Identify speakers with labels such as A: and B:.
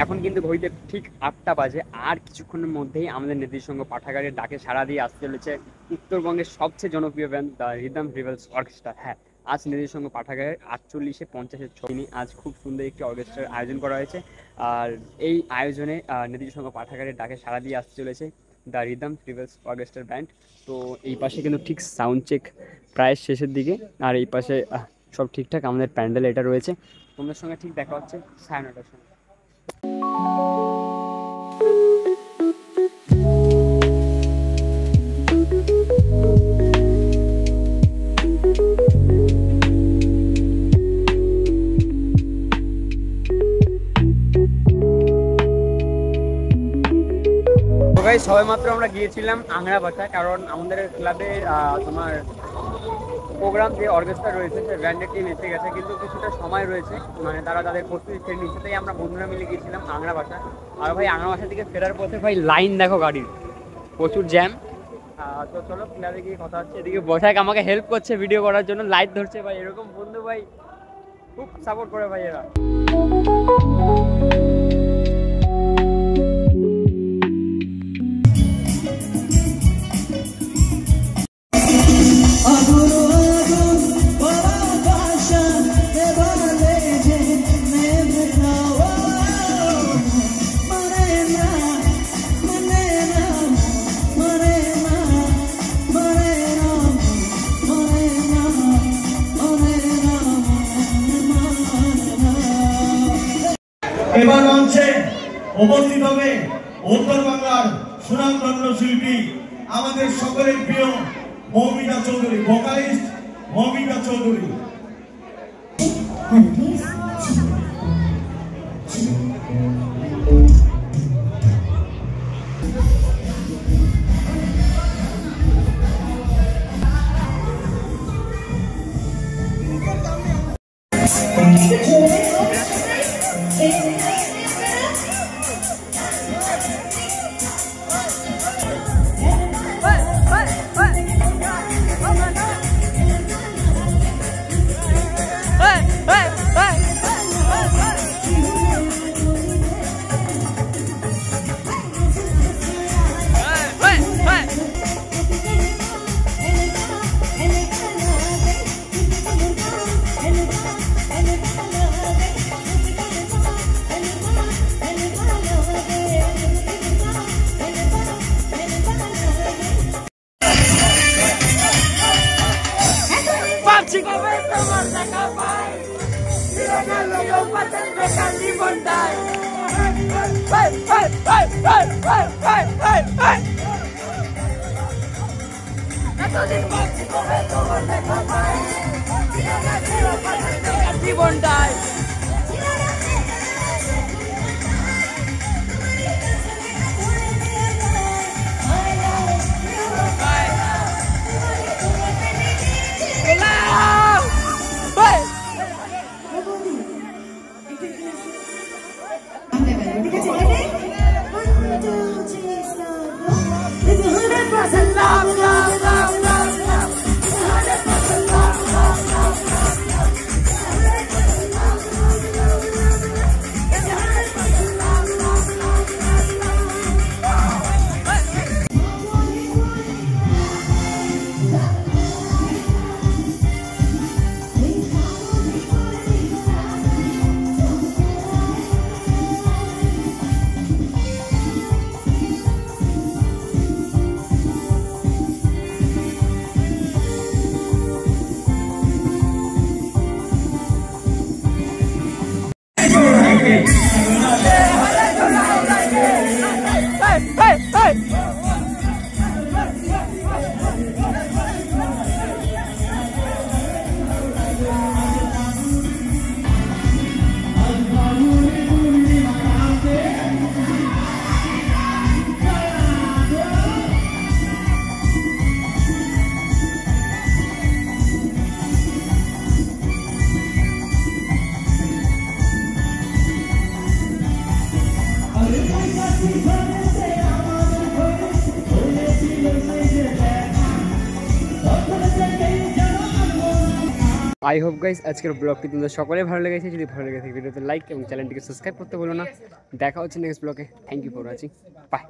A: এখন কিন্তু ঘড়িতে ঠিক 8টা বাজে। আর কিছুক্ষণের মধ্যেই আমাদের নেতৃসংঘ পাঠাগারের ডাকে সাড়া দিয়ে আসতে চলেছে উত্তরবঙ্গের সবচেয়ে জনপ্রিয় band the rhythm rebels orchestra. হ্যাঁ, আজ নেতৃসংঘ পাঠাগারের 48-এ 50-এর ছবি আজ খুব সুন্দর একটি অর্কেস্ট্রার আয়োজন করা হয়েছে। আর এই আয়োজনে নেতৃসংঘ পাঠাগারের ডাকে সাড়া দিয়ে আসতে চলেছে দ্য রিদম রিভেলস অর্কেস্ট্রার ব্যান্ড। তো এই পাশে কিন্তু ঠিক সাউন্ড চেক প্রায় শেষের দিকে, আর এই পাশে সব ঠিকঠাক আমাদের প্যান্ডেল এটা রয়েছে। তোমাদের সঙ্গে ঠিক দেখা হচ্ছে 9:30টার সময়। সবাই মাত্র আমরা গিয়েছিলাম আংরাবাসা, কারণ আমাদের ক্লাবে তোমার প্রোগ্রাম যে অর্কেস্ট্রা রয়েছে সে ব্যান্ডের টিম এসে গেছে, কিন্তু কিছুটা সময় রয়েছে, মানে তারা তাদের প্রস্তুতি সেরে নিচ্ছে। তাই আমরা বন্ধুরা মিলে গিয়েছিলাম আংরাবাসা। আর ভাই আংরাবাসা থেকে ফেরার পথে ভাই লাইন দেখো গাড়ির, প্রচুর জ্যাম। তো চলো ক্লাবে গিয়ে কথা হচ্ছে। এদিকে বসাক আমাকে হেল্প করছে ভিডিও করার জন্য, লাইট ধরছে ভাই। এরকম বন্ধু ভাই খুব সাপোর্ট করে ভাই এরা।
B: এবার মঞ্চে উপস্থিত হবে উত্তর বাংলার সুনামধন্য শিল্পী আমাদের সকলের প্রিয় Moumita Chowdhury, vocalist Moumita Chowdhury.
A: I hope guys আজকের ব্লগটি তোমাদের সকলে ভালো লেগেছে। যদি ভালো লেগে থাকে ভিডিওতে লাইক এবং চ্যানেলটিকে সাবস্ক্রাইব করতে বলো না। দেখা হচ্ছে নেক্সট ব্লগে। Thank you for watching. By.